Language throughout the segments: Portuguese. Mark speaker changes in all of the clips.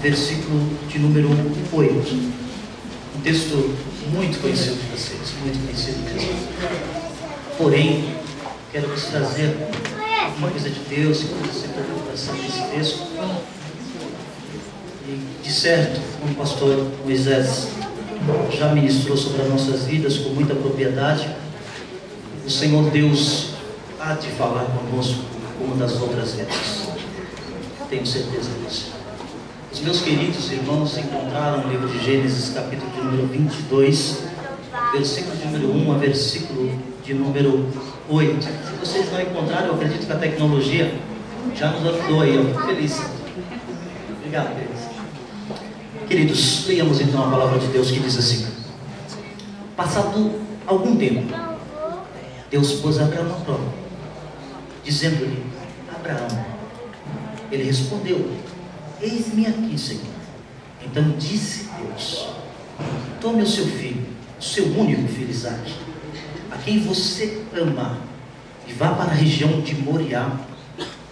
Speaker 1: versículo de número 8. Um texto muito conhecido de vocês, muito conhecido mesmo. Porém, quero vos trazer uma coisa de Deus que você tocou o coração desse texto. E, de certo, como o pastor Moisés já ministrou sobre as nossas vidas com muita propriedade, o Senhor Deus há de falar conosco como das outras vezes. Tenho certeza disso. Os meus queridos irmãos encontraram no livro de Gênesis, capítulo de número 22, versículo de número 1 a versículo de número 8. Se vocês não encontraram, eu acredito que a tecnologia já nos ajudou aí. Eu fico feliz. Obrigado, queridos. Queridos, leiamos então a palavra de Deus que diz assim: passado algum tempo, Deus pôs Abraão à prova, dizendo-lhe: Abraão. Ele respondeu: eis-me aqui, Senhor. Então disse Deus: tome o seu filho, o seu único filho Isaque, a quem você ama, e vá para a região de Moriá,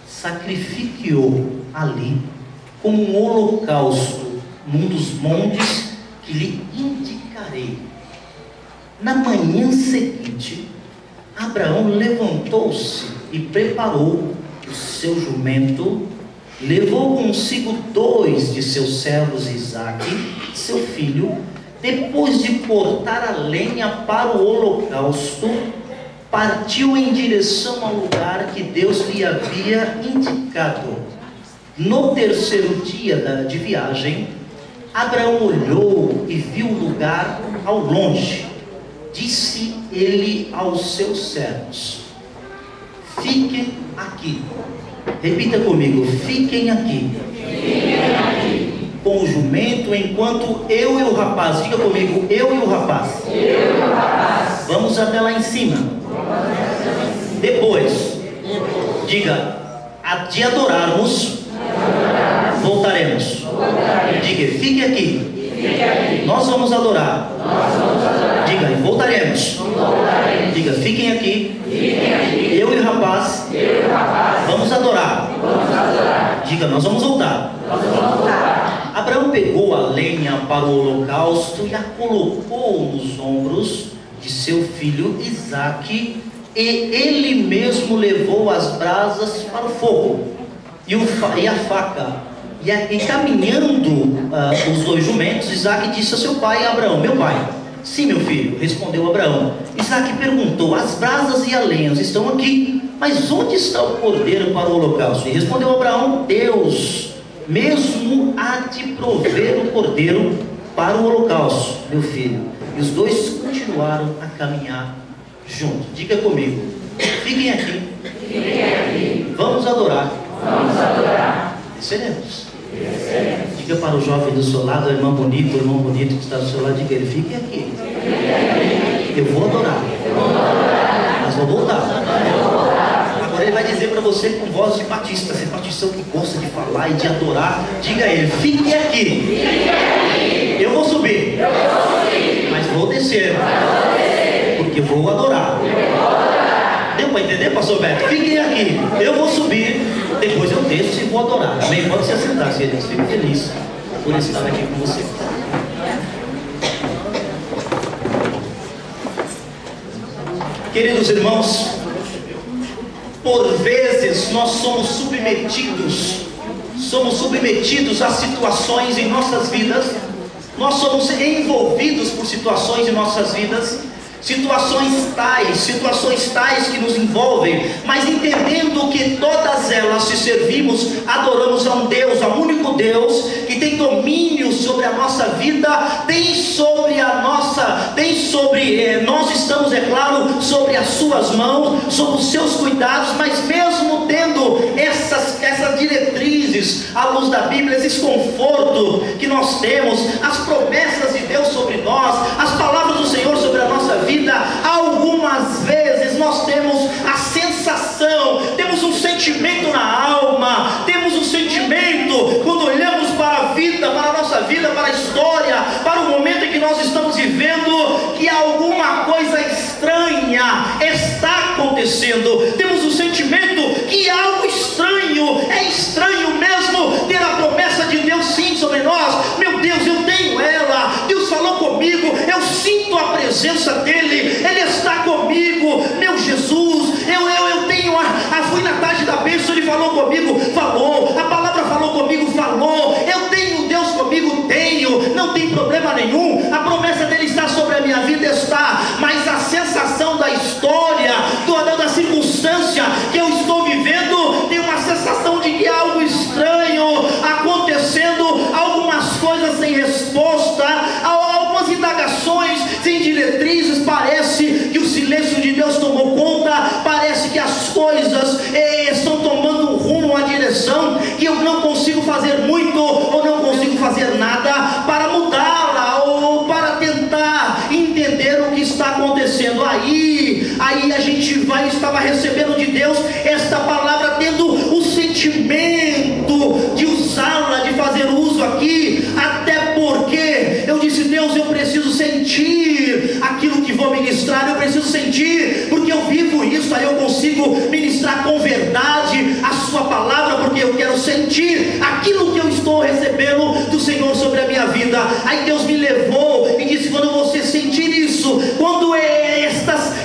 Speaker 1: sacrifique-o ali como um holocausto num dos montes que lhe indicarei. Na manhã seguinte, Abraão levantou-se e preparou o seu jumento, levou consigo 2 de seus servos, Isaque, seu filho. Depois de cortar a lenha para o holocausto, partiu em direção ao lugar que Deus lhe havia indicado. No terceiro dia de viagem, Abraão olhou e viu o lugar ao longe. Disse ele aos seus servos: fiquem aqui. Repita comigo: fiquem aqui. Com o jumento, enquanto eu e o rapaz, diga comigo, eu e o rapaz, vamos até lá em cima. Depois, diga, de adorarmos, voltaremos. Diga, fique aqui. Nós vamos adorar. Diga, e voltaremos. Diga, fiquem aqui. Eu e o rapaz, vamos adorar. Diga, nós vamos voltar. Abraão pegou a lenha para o holocausto e a colocou nos ombros de seu filho Isaque, e ele mesmo levou as brasas para o fogo e a faca. E caminhando os 2 jumentos, Isaque disse a seu pai Abraão: meu pai. Sim, meu filho, respondeu Abraão. Isaque perguntou: as brasas e a lenha estão aqui, mas onde está o cordeiro para o holocausto? E respondeu Abraão: Deus mesmo há de prover o cordeiro para o holocausto, meu filho. E os 2 continuaram a caminhar juntos. Diga comigo, fiquem aqui. Vamos adorar. Desceremos. Diga para o jovem do seu lado, o irmão bonito que está do seu lado, diga ele: fique aqui. Eu vou adorar. Mas vou voltar. Agora ele vai dizer para você com voz de batista, você batistão que gosta de falar e de adorar, diga a ele: fique aqui. Eu vou subir. Mas vou descer. Porque vou adorar. Deu para entender, pastor Beto? Fiquem aqui. Eu vou subir. Depois eu desço e vou adorar. Amém? Pode se assentar, queridos. Fico feliz por estar aqui com você. Queridos irmãos, por vezes nós somos submetidos a situações em nossas vidas. Nós somos envolvidos por situações em nossas vidas. Situações tais que nos envolvem, mas entendendo que todas elas, se servimos, adoramos a um Deus, a um único Deus, que tem domínio sobre a nossa vida, nós estamos, é claro, sobre as suas mãos, sob os seus cuidados, mas mesmo tendo essas diretrizes, à luz da Bíblia, esse conforto que nós temos, as promessas de Deus sobre nós, as palavras do Senhor sobre a nossa vida, algumas vezes nós temos a sensação, temos um sentimento na alma, temos um sentimento quando olhamos para a vida, para a nossa vida, para a história, para o momento em que nós estamos vivendo, que alguma coisa estranha está acontecendo. Temos o sentimento que algo estranho, é estranho mesmo ter a promessa de Deus sim sobre presença dEle, Ele está comigo. Meu Jesus, eu tenho, fui na tarde da bênção, Ele falou comigo, falou, a palavra falou comigo, falou, eu tenho Deus comigo, tenho, não tem problema nenhum, a promessa dEle está sobre a minha vida, está, mas a sensação da história, da circunstância que eu estou vivendo, tem uma sensação de que há algo estranho acontecendo, algumas coisas sem resposta, algumas indagações sem diretrizes. Parece que o silêncio de Deus tomou conta, parece que as coisas estão tomando um rumo, uma direção que eu não consigo fazer muito ou não consigo fazer nada para mudá-la ou para tentar entender o que está acontecendo. Aí a gente estava recebendo de Deus esta palavra, tendo o sentimento de usá-la, de fazer uso aqui, até porque eu disse: Deus, eu preciso sentir aquilo que vou ministrar, eu preciso sentir, porque eu vivo isso, aí eu consigo ministrar com verdade a sua palavra, porque eu quero sentir aquilo que eu estou recebendo do Senhor sobre a minha vida. Aí Deus me levou e disse: quando você sentir isso, quando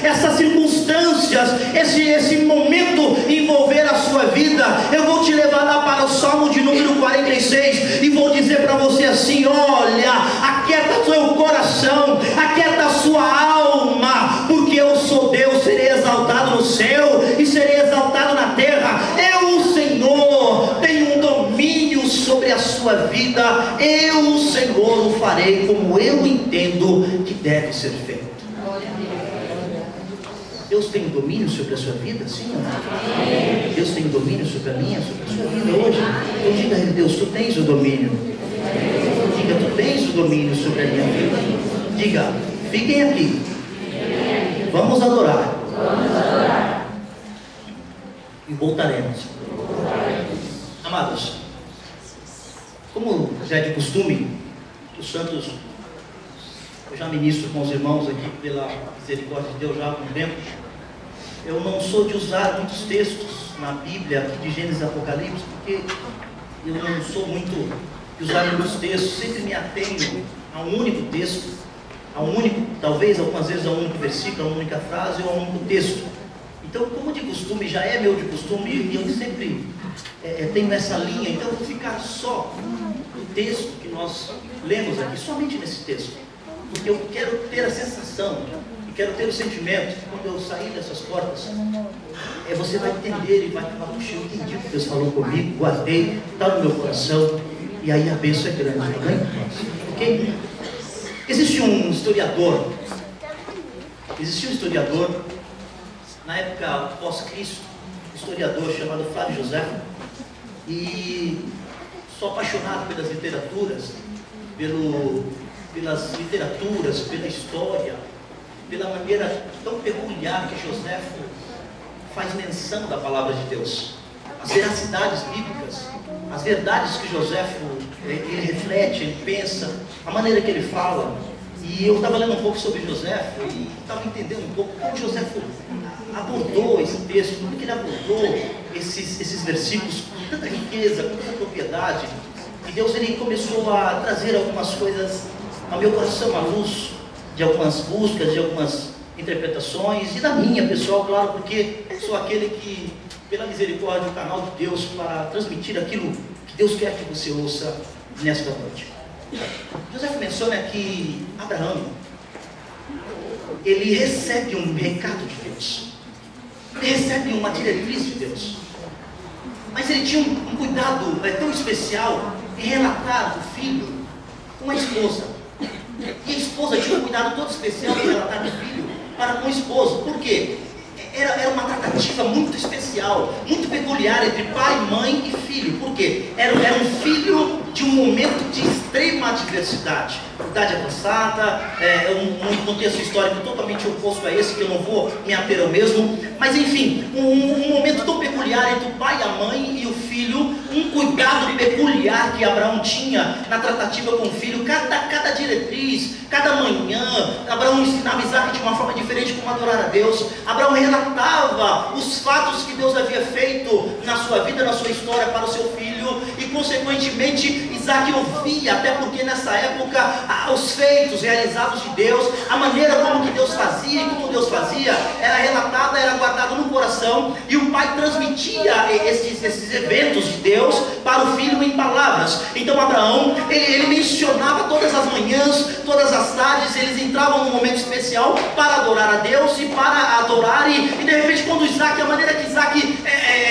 Speaker 1: essas circunstâncias, esse momento envolver a sua vida, eu vou te levar lá para o Salmo de número 46 e vou dizer para você assim: olha, aquieta seu coração, aquieta a sua alma, porque eu sou Deus, serei exaltado no céu e serei exaltado na terra. Eu, o Senhor, tenho um domínio sobre a sua vida. Eu, o Senhor, o farei como eu entendo que deve ser feito. Deus tem domínio sobre a sua vida, sim ou não? Deus tem domínio sobre a minha, sobre a sua vida hoje. Então diga a Ele: Deus, Tu tens o domínio. Diga: Tu tens o domínio sobre a minha vida. Diga: fiquem aqui, vamos adorar, e voltaremos. Amados, como já é de costume, os santos, eu já ministro com os irmãos aqui pela misericórdia de Deus já há algum tempo. Eu não sou de usar muitos textos na Bíblia, de Gênesis e Apocalipse, porque eu não sou muito de usar muitos textos. Sempre me atenho a um único texto, a um único, talvez algumas vezes a um único versículo, a uma única frase ou a um único texto. Então, como de costume, já é meu de costume, e eu sempre tenho essa linha, então eu vou ficar só no texto que nós lemos aqui, somente nesse texto, porque eu quero ter a sensação e quero ter o sentimento que quando eu sair dessas portas, você vai entender e vai falar: puxa, eu entendi o que Deus falou comigo, guardei, está no meu coração, e aí a bênção é grande, tá bem? Ok? Existe um historiador na época pós-Cristo, um historiador chamado Flávio José, e sou apaixonado pelas literaturas, pela história, pela maneira tão peculiar que Joséfo faz menção da palavra de Deus, as veracidades bíblicas, as verdades que Joséfo ele reflete, ele pensa, a maneira que ele fala. E eu estava lendo um pouco sobre Joséfo e estava entendendo um pouco como Joséfo abordou esse texto, como que ele abordou esses versículos com tanta riqueza, com tanta propriedade. E Deus ele começou a trazer algumas coisas ao meu coração, à luz de algumas buscas, de algumas interpretações, e da minha pessoal, claro, porque sou aquele que, pela misericórdia, o canal de Deus para transmitir aquilo que Deus quer que você ouça nesta noite. José menciona que Abraão, ele recebe um recado de Deus, ele recebe uma diretriz de Deus, mas ele tinha um cuidado tão especial em relatar o filho com a esposa, e a esposa tinha um cuidado todo especial em relatar o filho para com o esposo. Por quê? Era uma tratativa muito especial, muito peculiar entre pai, mãe e filho. Por quê? Era um filho de um momento de extrema adversidade, idade avançada, um contexto histórico totalmente oposto a esse, que eu não vou me ater ao mesmo, mas enfim, um momento tão peculiar entre o pai, a mãe e o filho, um cuidado peculiar que Abraão tinha na tratativa com o filho, cada diretriz, cada manhã, Abraão ensinava Isaac de uma forma diferente como adorar a Deus. Abraão relatava os fatos que Deus havia feito na sua vida, na sua história para o seu filho, e consequentemente Isaac ouvia, até porque nessa época os feitos realizados de Deus, a maneira como que Deus fazia e como Deus fazia, era relatada, era guardada no coração, e o pai transmitia esses eventos de Deus para o filho em palavras. Então Abraão, ele mencionava todas as manhãs, todas as tardes, eles entravam num momento especial para adorar a Deus e para adorar, e de repente quando Isaac, a maneira que Isaac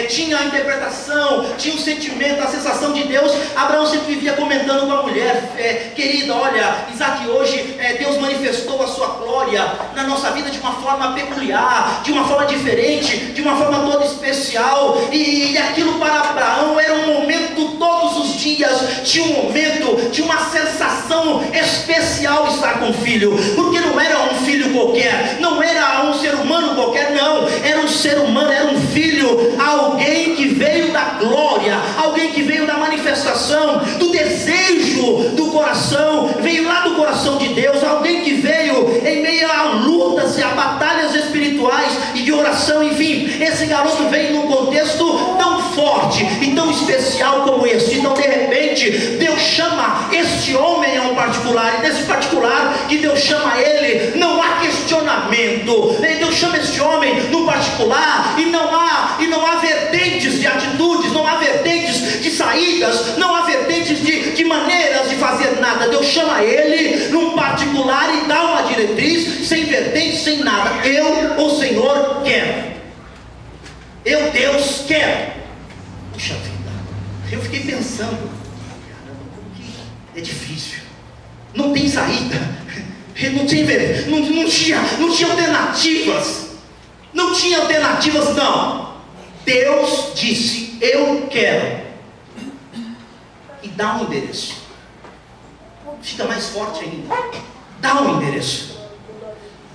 Speaker 1: tinha a interpretação, tinha o sentimento, a sensação de Deus, Abraão sempre vivia comentando com a mulher: querida, olha, Isaac, hoje Deus manifestou a sua glória na nossa vida de uma forma peculiar, de uma forma diferente, de uma forma toda especial, e aquilo para Abraão era um momento todos os dias, tinha um momento, tinha uma sensação especial estar com o filho, porque não era um filho qualquer, não era um ser humano qualquer, não, era um ser humano, era um filho, alguém que veio da glória, alguém que veio da manifestação, do desejo do coração, veio lá do coração de Deus, alguém que veio em meio a lutas e a batalhas espirituais e de oração, enfim, esse garoto veio num contexto tão forte e tão especial como esse. Então de repente Deus chama este homem a um particular, e nesse particular que Deus chama ele, não há questionamento, Deus chama este homem no particular, e não há vertentes de atitudes, não há vertentes de saídas, não há vertentes de maneiras de fazer nada. Deus chama ele num particular e dá uma diretriz, sem vertentes, sem nada. Eu, o Senhor, quero. Eu, Deus, quero. Puxa vida, eu fiquei pensando, caramba, como que é difícil, não tem saída, não tinha alternativas, não tinha alternativas, não. Deus disse: eu quero, e dá um endereço. Fica mais forte ainda, dá um endereço.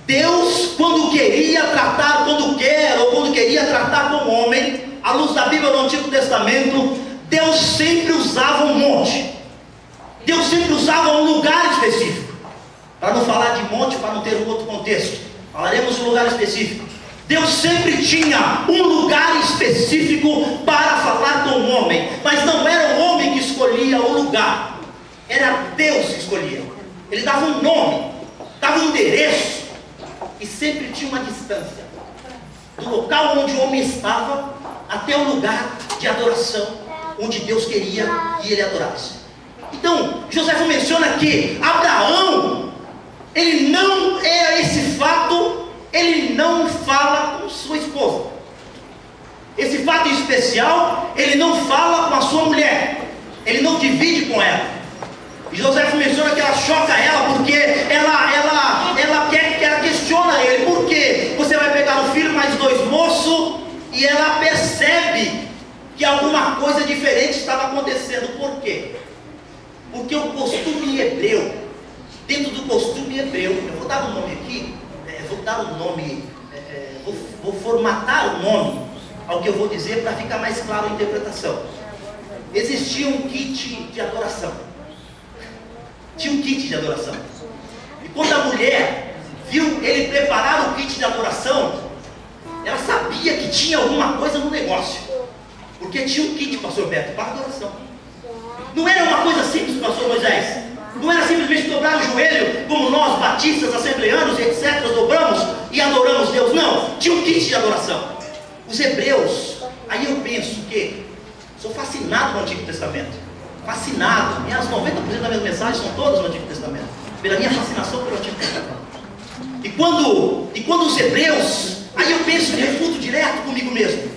Speaker 1: Deus, quando queria tratar com o homem, à luz da Bíblia no Antigo Testamento, Deus sempre usava um monte, Deus sempre usava um lugar específico, para não falar de monte, para não ter um outro contexto, falaremos de um lugar específico. Deus sempre tinha um lugar específico para falar com o homem, mas não era o homem que escolhia o lugar, era Deus que escolhia. Ele dava um nome, dava um endereço, e sempre tinha uma distância do local onde o homem estava até o lugar de adoração onde Deus queria que ele adorasse. Então José menciona que Abraão, ele não é esse fato, ele não fala com sua esposa, esse fato especial, ele não fala com a sua mulher, ele não divide com ela. E José menciona que ela choca ela, porque ela questiona ele: por que você vai pegar um filho mais dois moços? E ela percebe que alguma coisa diferente estava acontecendo. Por quê? Porque o costume hebreu, dentro do costume hebreu, eu vou dar um nome aqui, vou formatar o nome ao que eu vou dizer para ficar mais claro a interpretação. Existia um kit de adoração. Tinha um kit de adoração. E quando a mulher viu ele preparar o kit de adoração, ela sabia que tinha alguma coisa no negócio, porque tinha um kit, pastor Beto, para adoração. Não era uma coisa simples, pastor Moisés. Não era simplesmente dobrar o joelho, como nós, batistas, assembleanos, etc., dobramos e adoramos Deus. Não, tinha um kit de adoração. Os hebreus, aí eu penso que sou fascinado com o Antigo Testamento. Fascinado, minhas 90% das minhas mensagens são todas no Antigo Testamento, pela minha fascinação pelo Antigo Testamento. E quando os hebreus, aí eu penso e refuto direto comigo mesmo,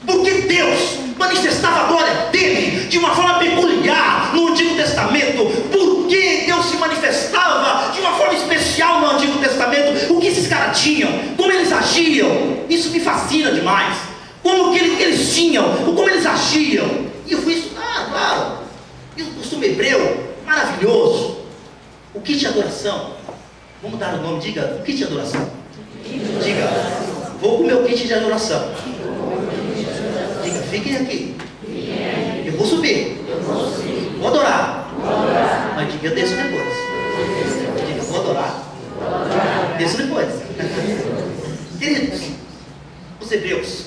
Speaker 1: porque Deus manifestava a glória dele de uma forma peculiar no Antigo Testamento, porque Deus se manifestava de uma forma especial no Antigo Testamento, o que esses caras tinham, como eles agiam, isso me fascina demais, como que eles tinham, como eles agiam. E eu fui estudar, claro. E o costume hebreu, maravilhoso. O kit de adoração, vamos dar o nome, diga, o kit de adoração. Diga, vou com o meu kit de adoração. Diga, fiquem aqui. Eu vou subir. Vou adorar. Mas diga, eu desço depois. Diga, vou adorar. Desço depois. Queridos, os hebreus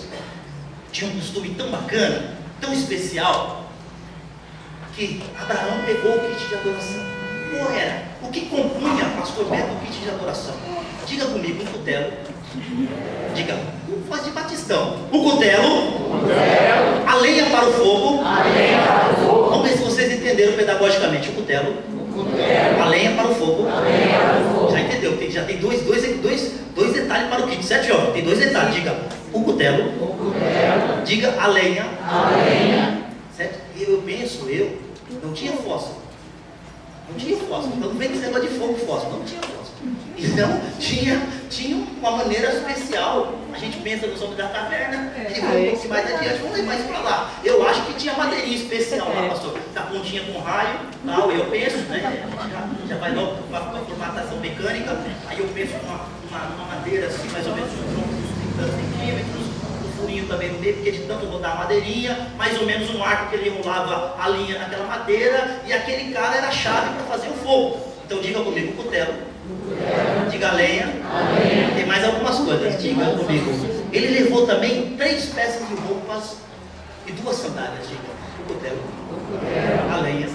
Speaker 1: tinham um costume tão bacana, tão especial, que Abraão pegou o kit de adoração. qual era? O que compunha, pastor Beto, o kit de adoração? Diga comigo, um cutelo. Diga, faz de batistão. O cutelo, a lenha para o fogo. Vamos ver se vocês entenderam pedagogicamente. O cutelo, a lenha para o fogo. Já entendeu? Já tem dois detalhes para o kit, certo, jovem? Tem dois detalhes. Diga, o cutelo. Diga, a lenha. Certo? Eu penso, não tinha fósforo. Não tinha fósforo. Então não vem com esse negócio de fogo fósforo. Não tinha fósforo. Então tinha uma maneira especial. A gente pensa nos homens da caverna e vamos um pouco mais adiante, vamos levar isso para lá. Eu acho que tinha madeirinha especial lá, pastor. Da pontinha com raio, tal, eu penso, né? Já vai logo para a formatação mecânica. Aí eu penso numa madeira assim, mais ou menos uns 30 centímetros. Furinho também no meio, porque de tanto rodar a madeirinha, mais ou menos um arco que ele enrolava a linha naquela madeira, e aquele cara era a chave para fazer o fogo. Então diga comigo, o cutelo. Diga a lenha. Tem mais algumas coisas, diga comigo. Ele levou também 3 peças de roupas e 2 sandálias, diga. O cutelo, a lenha,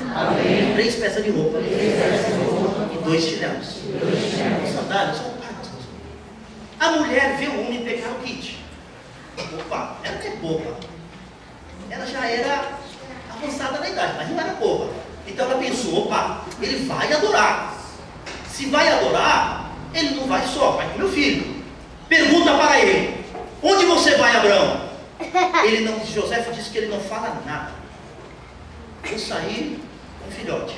Speaker 1: 3 peças de roupa e 2 chinelos. Sandálias. A mulher vê o homem pegar o kit. Opa, ela não é boba. Ela já era avançada na idade, mas não era boba. Então ela pensou, opa, ele vai adorar. Se vai adorar, ele não vai só, vai com meu filho. Pergunta para ele, onde você vai, Abraão? José disse que ele não fala nada. Vou sair com o filhote,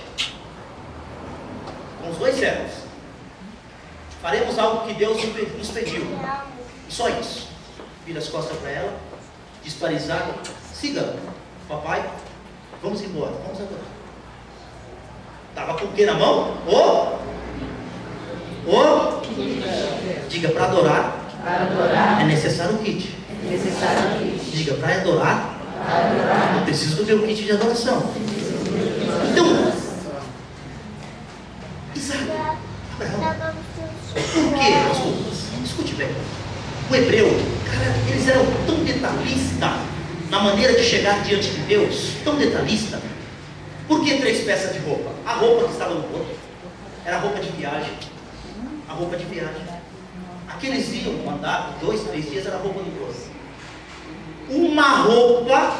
Speaker 1: com os 2 servos. Faremos algo que Deus nos pediu. E só isso. Vira as costas para ela, disparizada, siga, papai, vamos embora, vamos adorar. Estava com o que na mão? Diga, para adorar é necessário o kit. Diga, para adorar eu preciso ter o kit de adoração. Então, Isaac, Abraão, por quê, pastor? Escute bem. O hebreu, cara, eles eram tão detalhistas na maneira de chegar diante de Deus, tão detalhista. Por que 3 peças de roupa? A roupa que estava no corpo era a roupa de viagem. A roupa de viagem. Aqueles iam andar 2, 3 dias, era a roupa do corpo. Uma roupa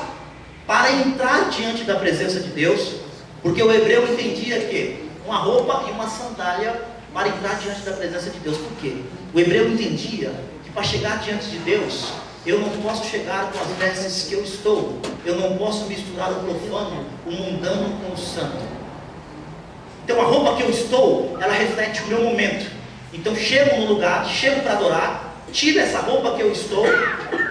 Speaker 1: para entrar diante da presença de Deus, porque o hebreu entendia que uma roupa e uma sandália para entrar diante da presença de Deus. Por quê? O hebreu entendia que para chegar diante de Deus, eu não posso chegar com as vestes que eu estou. Eu não posso misturar o profano, o mundano com o santo. Então a roupa que eu estou, ela reflete o meu momento. Então chego no lugar, chego para adorar, tiro essa roupa que eu estou,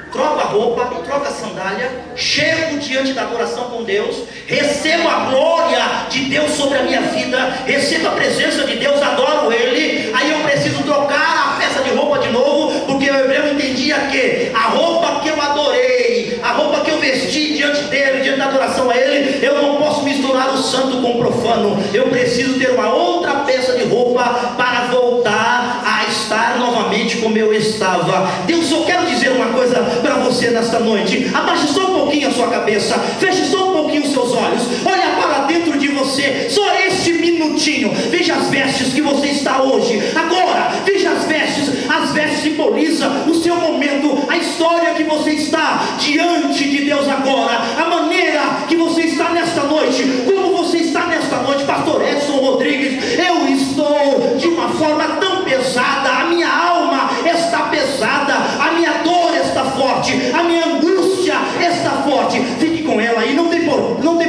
Speaker 1: troco a roupa, troco a sandália, chego diante da adoração com Deus, recebo a glória de Deus sobre a minha vida, recebo a presença de Deus, adoro Ele. Aí eu preciso trocar a peça de roupa de novo, porque o hebreu entendia que a roupa que eu adorei, a roupa que eu vesti diante dele, diante da adoração a Ele, eu não posso misturar o santo com o profano. Eu preciso ter uma outra peça de roupa para voltar a estar novamente como eu estava. Deus, eu quero dizer uma coisa para você nesta noite. Abaixe só um pouquinho a sua cabeça, feche só um pouquinho os seus olhos, olha para dentro de você, só este minutinho. Veja as vestes que você está hoje, agora, veja as vestes simbolizam o seu momento, a história que você está diante de Deus agora, a maneira que você está nesta noite, como você está nesta noite. Pastor Edson Rodrigues, eu estou de uma forma tão pesada, a minha alma está pesada, a minha dor está forte, a minha angústia está forte. Fique com ela aí, não tem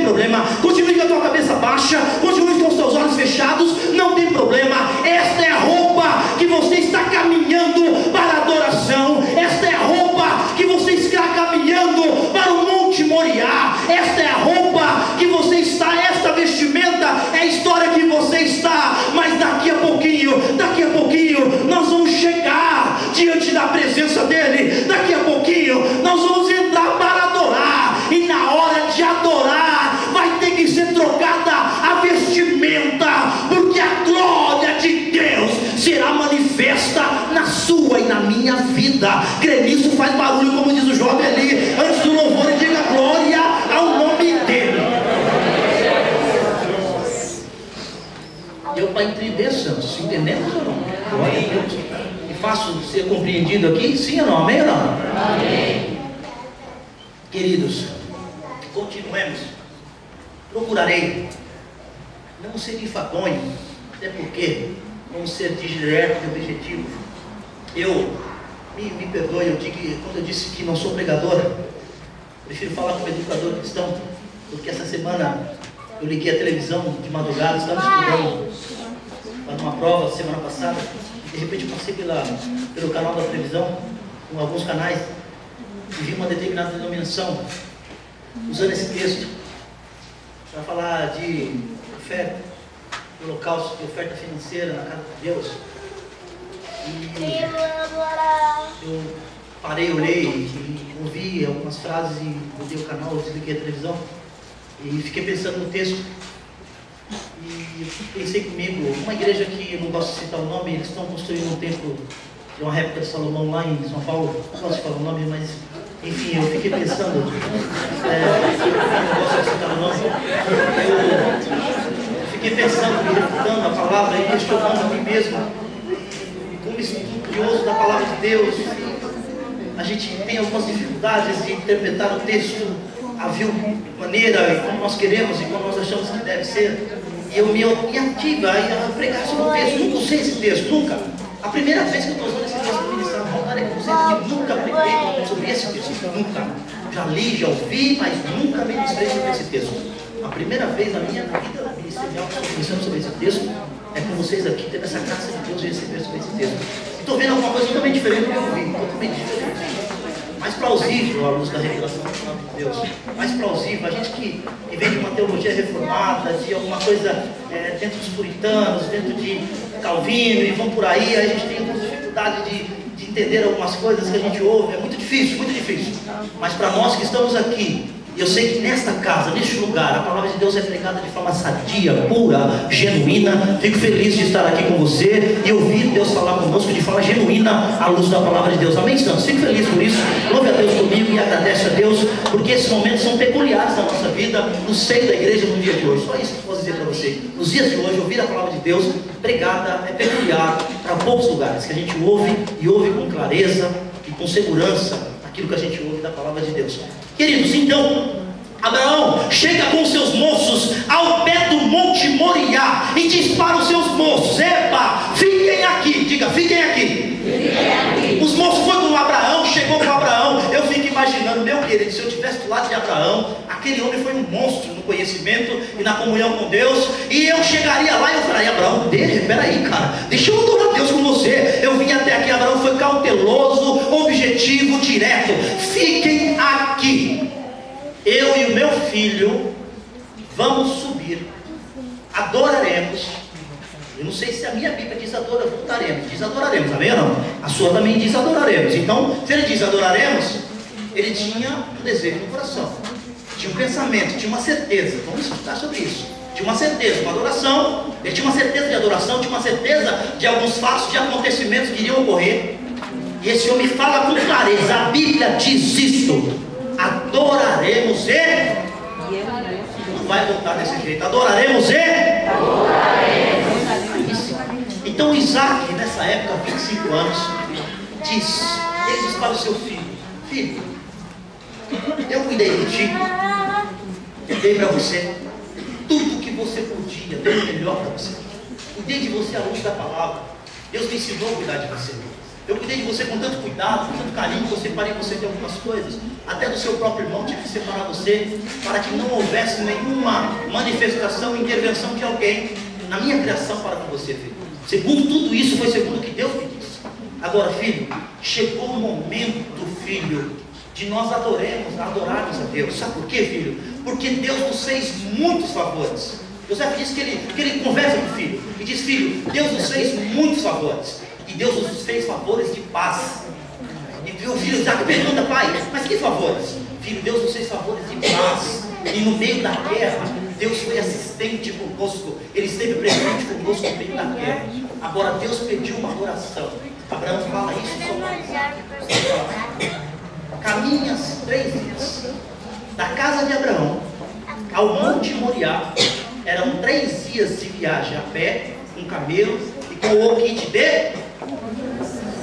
Speaker 1: problema. Continue com a tua cabeça baixa, continue com os teus olhos fechados, não tem problema. Esta é a roupa que você está caminhando para a adoração. Esta é a roupa que você está caminhando para o Monte Moriá. Esta é a roupa que você está, esta vestimenta é a história que você está. Mas daqui a pouquinho nós vamos chegar diante da presença dele. Daqui a pouquinho nós vamos entrar para adorar, e na hora de adorar vai ter que ser trocada a vestimenta, porque a glória de Deus será manifesta na sua e na minha vida. Crer nisso, faz barulho, como diz o jovem ali antes do louvor, e diga glória ao nome dele. Deu para entender, Santos? Entendemos ou não? Glória a Deus. E fácil ser compreendido aqui? Sim ou não? Amém ou não? Amém. Queridos, continuemos. Procurarei não ser enfadonho, até porque vamos ser direto e objetivo. Me perdoe, quando eu disse que não sou pregador, prefiro falar como educador cristão, porque essa semana eu liguei a televisão de madrugada, estamos estudando para uma prova semana passada, e de repente eu passei pelo canal da televisão, com alguns canais, e vi uma determinada denominação usando esse texto para falar de oferta, de holocausto, de oferta financeira na casa de Deus. E eu parei, olhei e ouvi algumas frases e mudei o canal, desliguei a televisão e fiquei pensando no texto. E pensei comigo, uma igreja que eu não gosto de citar o nome, eles estão construindo um templo de uma réplica de Salomão lá em São Paulo, não gosto de falar o nome, mas enfim, eu fiquei pensando, eu não gosto de citar o nome, eu fiquei pensando, me refutando a palavra e questionando a mim mesmo, como estudioso da palavra de Deus, a gente tem algumas dificuldades de interpretar o texto a vil maneira, e como nós queremos e como nós achamos que deve ser. E eu me ativa a pregar sobre o texto. Nunca usei esse texto, nunca. A primeira vez que eu estou usando esse texto para ministrar, voltarei com vocês que nunca preguei sobre esse texto, nunca. Já li, já ouvi, mas nunca ministrei sobre esse texto. A primeira vez na minha vida ministerial que estou pensando sobre esse texto é com vocês aqui, tendo essa graça de Deus de receber sobre esse texto. E estou vendo alguma coisa totalmente diferente do que eu vi, totalmente diferente. Mais plausível à luz da revelação do nome de Deus, mais plausível, a gente que vem de uma teologia reformada, de alguma coisa dentro dos puritanos, dentro de Calvino e vão por aí a gente tem alguma dificuldade de entender algumas coisas que a gente ouve, é muito difícil, mas para nós que estamos aqui, eu sei que nesta casa, neste lugar, a palavra de Deus é pregada de forma sadia, pura, genuína. Fico feliz de estar aqui com você e ouvir Deus falar conosco de forma genuína à luz da palavra de Deus. Amém, Santos? Fico feliz por isso. Louve a Deus comigo e agradece a Deus, porque esses momentos são peculiares na nossa vida, no seio da igreja no dia de hoje. Só isso que eu posso dizer para você. Nos dias de hoje, ouvir a palavra de Deus pregada é peculiar para poucos lugares, que a gente ouve e ouve com clareza e com segurança aquilo que a gente ouve da palavra de Deus. Queridos, então, Abraão chega com seus moços ao pé do Monte Moriá e diz para os seus moços: epa, fiquem aqui, diga, fiquem aqui. Os moços foram com Abraão, chegou com Abraão. Eu fico imaginando, meu querido, se eu estivesse do lado de Abraão, aquele homem foi um monstro no conhecimento e na comunhão com Deus, e eu chegaria lá e eu falaria: Abraão, peraí, cara, deixa eu adorar Deus com você. Eu vim até aqui. Abraão foi cauteloso, objetivo, direto. Fiquem aqui. Eu e o meu filho vamos subir, adoraremos. Eu não sei se a minha Bíblia diz voltaremos, diz adoraremos, amém ou não? A sua também diz adoraremos. Então, se ele diz adoraremos, ele tinha um desejo no coração, tinha um pensamento, tinha uma certeza. Vamos estudar sobre isso. Tinha uma certeza, uma adoração. Ele tinha uma certeza de adoração, tinha uma certeza de alguns fatos, de acontecimentos que iriam ocorrer. E esse homem fala com clareza, a Bíblia diz isso: adoraremos e não vai voltar desse jeito. Adoraremos e então Isaac, nessa época, 25 anos, ele diz para o seu filho: filho, eu cuidei de ti, eu dei para você tudo que você podia, dei o melhor para você, cuidei de você à luz da palavra. Deus me ensinou a cuidar de você. Eu cuidei de você com tanto cuidado, com tanto carinho, que eu separei você de algumas coisas. Até do seu próprio irmão tive que separar você, para que não houvesse nenhuma manifestação, intervenção de alguém na minha criação para com você, filho. Segundo tudo isso, foi segundo o que Deus me disse. Agora, filho, chegou o momento, filho, de nós adorarmos a Deus. Sabe por quê, filho? Porque Deus nos fez muitos favores. José disse que ele conversa com o filho e diz: filho, Deus nos fez muitos favores. E Deus nos fez favores de paz. E o filho Isaac pergunta: pai, mas que favores? Filho, Deus nos fez favores de paz. E no meio da guerra, Deus foi assistente conosco. Ele esteve presente conosco no meio da guerra. Agora Deus pediu uma adoração. Abraão fala isso só. Caminhas 3 dias da casa de Abraão ao Monte Moriá, Eram 3 dias de viagem a pé, com camelo e com o kit de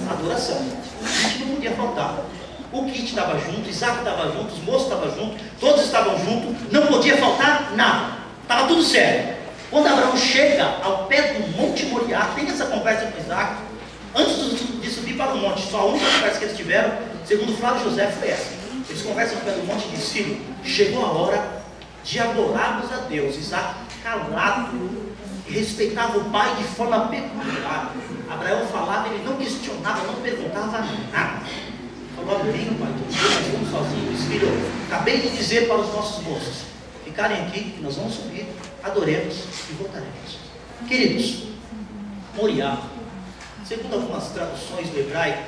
Speaker 1: adoração. O kit não podia faltar. O kit estava junto, Isaac estava junto, os moços estavam juntos, todos estavam juntos, não podia faltar nada. Estava tudo certo. Quando Abraão chega ao pé do Monte Moriá, tem essa conversa com Isaac, antes de subir para o monte, só a única conversa que eles tiveram, segundo Flávio José, foi essa. Eles conversam no pé do monte e dizem: filho, chegou a hora de adorarmos a Deus. Isaac calado, respeitava o pai de forma peculiar. Abraão falava, ele não questionava, não perguntava nada. Falou: bem, pai, nós estamos sozinhos. Filho, acabei de dizer para os nossos moços ficarem aqui, que nós vamos subir, adoremos e voltaremos. Queridos, Moriá, segundo algumas traduções do hebraico,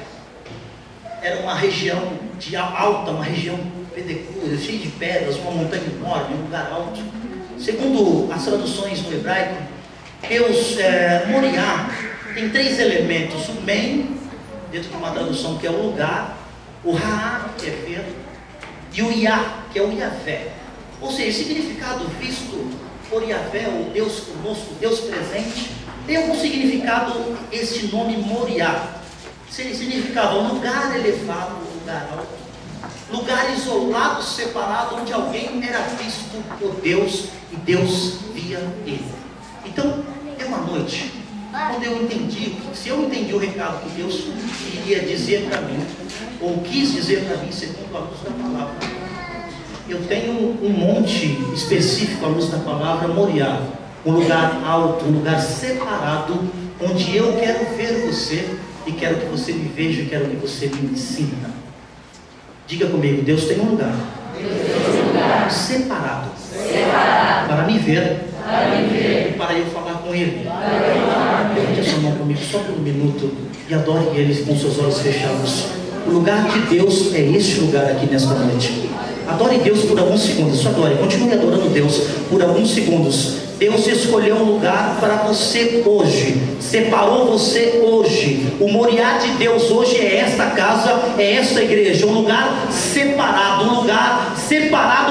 Speaker 1: era uma região de alta, uma região pedregosa, cheia de pedras, uma montanha enorme, um lugar alto. Segundo as traduções no hebraico, Moriá tem 3 elementos: o Men, dentro de uma tradução que é o lugar, o Ra, que é ver, e o Yah, que é o Yavé. Ou seja, o significado visto por Yavé, o Deus conosco, Deus presente, tem algum significado este nome Moriá. Significava um lugar elevado, um lugar alto, lugar isolado, separado, onde alguém era visto por Deus e Deus via ele. Então, é uma noite, quando eu entendi, se eu entendi o recado que Deus queria dizer para mim, ou quis dizer para mim, segundo a luz da palavra, eu tenho um monte específico à luz da palavra Moriá, um lugar alto, um lugar separado, onde eu quero ver você e quero que você me veja e quero que você me ensina. Diga comigo: Deus tem um lugar, separado para me ver e para eu falar com Ele. Levante a sua mão comigo só por um minuto e adore Ele com seus olhos fechados. O lugar de Deus é este lugar aqui nesta noite. Adore Deus por alguns segundos, só adore, continue adorando Deus por alguns segundos. Deus escolheu um lugar para você hoje, separou você hoje. O Moriá de Deus hoje é esta casa, é esta igreja, um lugar separado,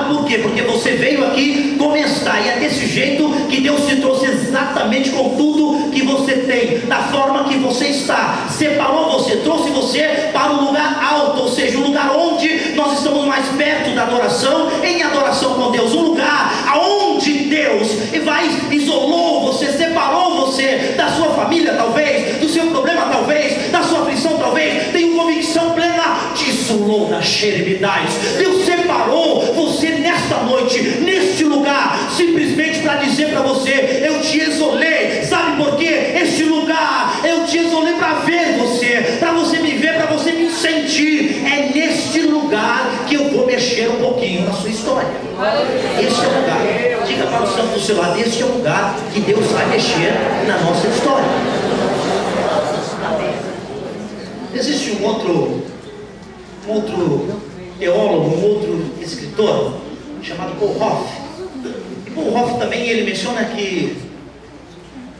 Speaker 1: por quê? Porque você veio aqui como está, e é desse jeito que Deus te trouxe, exatamente com tudo que você tem, da forma que você está, separou você, trouxe você para um lugar alto, ou seja, um lugar onde nós estamos mais perto da adoração, em adoração com Deus, um lugar aonde Deus isolou você, separou você da sua família, talvez, do seu problema, talvez, da sua aflição, talvez. Tenho convicção plena disso, louda xerebidais. Deus separou você nesta noite, neste lugar, simplesmente para dizer para você: eu te exolei. Sabe por quê? Este lugar eu te exolei para ver você, para você me ver, para você me sentir. É neste lugar que eu vou mexer um pouquinho na sua história. Este é o lugar. Diga para o santo do seu lado: este é o lugar que Deus vai mexer na nossa história. Existe um outro teólogo, um outro escritor, chamado Paul Hoff. E Paul Hoff também, ele menciona que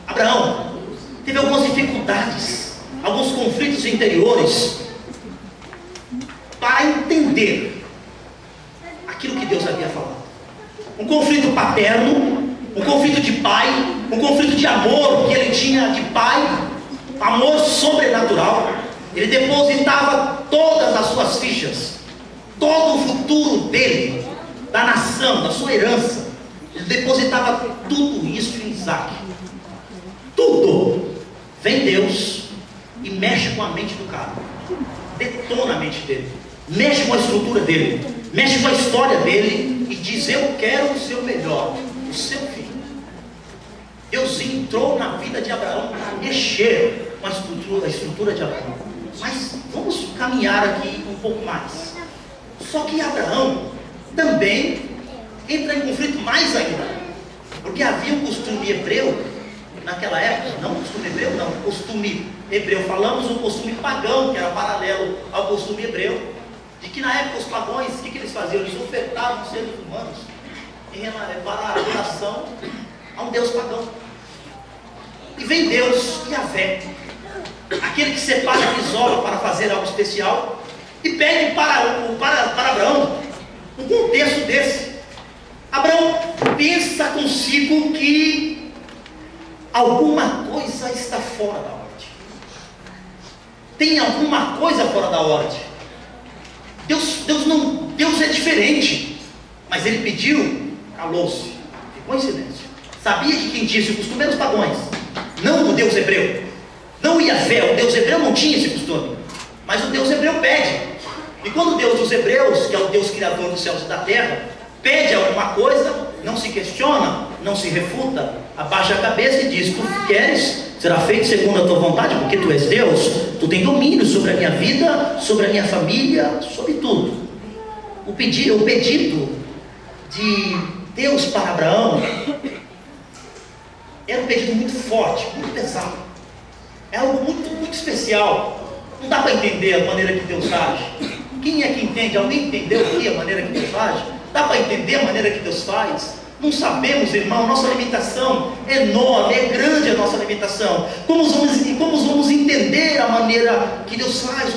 Speaker 1: Abraão teve algumas dificuldades, alguns conflitos interiores, para entender aquilo que Deus havia falado. Um conflito paterno, um conflito de pai, um conflito de amor que ele tinha de pai, amor sobrenatural. Ele depositava todas as suas fichas, todo o futuro dele, da nação, da sua herança. Ele depositava tudo isso em Isaac. Tudo. Vem Deus e mexe com a mente do cara, detona a mente dele, mexe com a estrutura dele, mexe com a história dele e diz: eu quero o seu melhor, o seu filho. Deus entrou na vida de Abraão para mexer com a estrutura de Abraão. Mas vamos caminhar aqui um pouco mais. Só que Abraão também entra em conflito mais ainda, porque havia um costume hebreu naquela época, não costume hebreu, não, costume hebreu, falamos um costume pagão, que era paralelo ao costume hebreu, de que na época os pagãos, o que eles faziam? Eles ofertavam os seres humanos para a adoração a um Deus pagão. E vem Deus, Yavé, aquele que separa, que isola para fazer algo especial, e pede para Abraão um contexto desse. Abraão pensa consigo que alguma coisa está fora da ordem. Tem alguma coisa fora da ordem. Deus é diferente. Mas ele pediu, calou-se, ficou em silêncio. Sabia que quem tinha esse costume eram os pagãos, não o Deus hebreu. Não o Yahvé, o Deus hebreu não tinha esse costume. Mas o Deus hebreu pede. E quando o Deus dos hebreus, que é o Deus criador dos céus e da terra, pede alguma coisa, não se questiona, não se refuta, abaixa a cabeça e diz: tu queres, será feito segundo a tua vontade, porque tu és Deus, tu tens domínio sobre a minha vida, sobre a minha família, sobre tudo. O pedido de Deus para Abraão era um pedido muito forte, muito pesado. É algo muito, muito especial. Não dá para entender a maneira que Deus age. Quem é que entende? Alguém entendeu aqui a maneira que Deus age? Dá para entender a maneira que Deus faz? Não sabemos, irmão. Nossa limitação é enorme, é grande a nossa limitação. Como vamos entender a maneira que Deus faz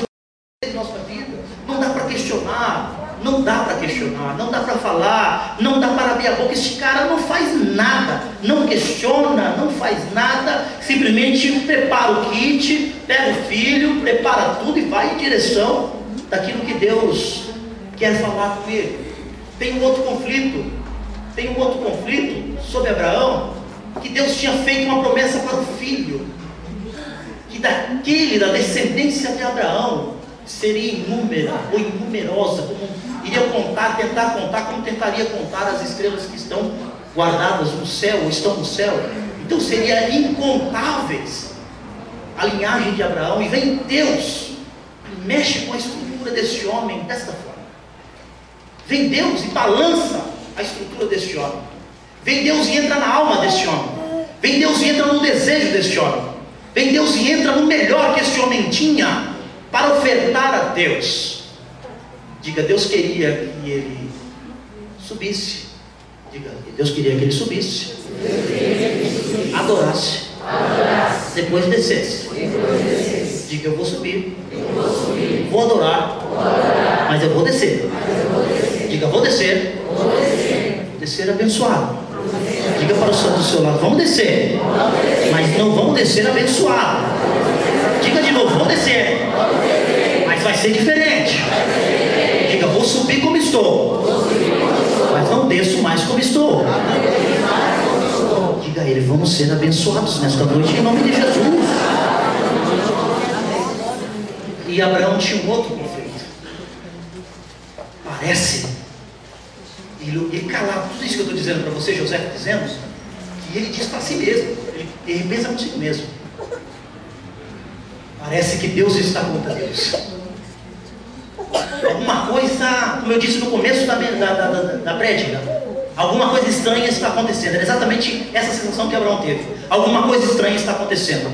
Speaker 1: na nossa vida? Não dá para questionar. Não dá para questionar, não dá para falar, não dá para abrir a boca. Esse cara não faz nada, não questiona, não faz nada, simplesmente prepara o kit, pega o filho, prepara tudo e vai em direção daquilo que Deus quer falar com ele. Tem um outro conflito sobre Abraão, que Deus tinha feito uma promessa para o filho, que da descendência de Abraão seria inúmera ou inumerosa, como iria tentar contar, como tentaria contar as estrelas que estão guardadas no céu, ou estão no céu. Então seria incontáveis a linhagem de Abraão. E vem Deus e mexe com a estrutura desse homem desta forma. Vem Deus e balança a estrutura desse homem. Vem Deus e entra na alma desse homem. Vem Deus e entra no desejo desse homem. Vem Deus e entra no melhor que esse homem tinha para ofertar a Deus. Diga: Deus queria que ele subisse. Diga: Deus queria que ele subisse, adorasse, depois descesse. Diga: eu vou subir, vou adorar, mas eu vou descer. Diga: vou descer, descer abençoado. Diga para o santo do seu lado: vamos descer, mas não vamos descer abençoado. Diga de novo: vou descer, mas vai ser diferente. Diga: vou subir como estou, mas não desço mais como estou. Diga a ele: vamos ser abençoados nesta noite em nome de Jesus. E Abraão tinha um outro conflito. Parece, ele calava tudo isso que eu estou dizendo para você, José está dizendo, e ele diz para si mesmo, ele pensa consigo mesmo: parece que Deus está contra Deus. Alguma coisa, como eu disse no começo da prédica, alguma coisa estranha está acontecendo. Era exatamente essa sensação que Abraão teve. Alguma coisa estranha está acontecendo.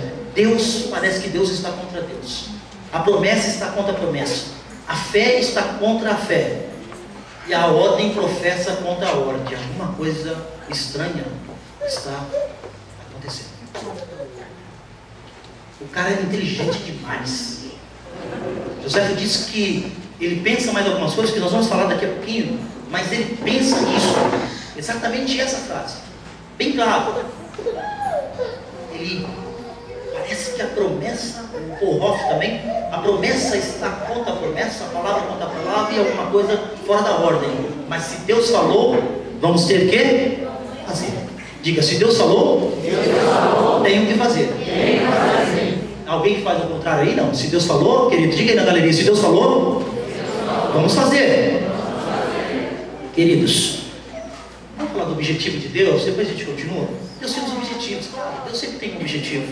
Speaker 1: Parece que Deus está contra Deus. A promessa está contra a promessa. A fé está contra a fé. E a ordem professa contra a ordem. Alguma coisa estranha está acontecendo. O cara era inteligente demais. José disse que ele pensa mais algumas coisas que nós vamos falar daqui a pouquinho, mas ele pensa nisso, exatamente essa frase, bem claro. Ele parece que a promessa, o Hoff também, a promessa está contra a promessa, a palavra contra a palavra e alguma coisa fora da ordem. Mas se Deus falou, vamos ter que fazer. Diga: se Deus falou, tenho que fazer. Alguém faz o contrário aí? Não. Se Deus falou, querido, diga aí na galeria: se Deus falou, vamos fazer. Queridos, vamos falar do objetivo de Deus, depois a gente continua. Deus tem os objetivos, claro, Deus sempre tem um objetivo.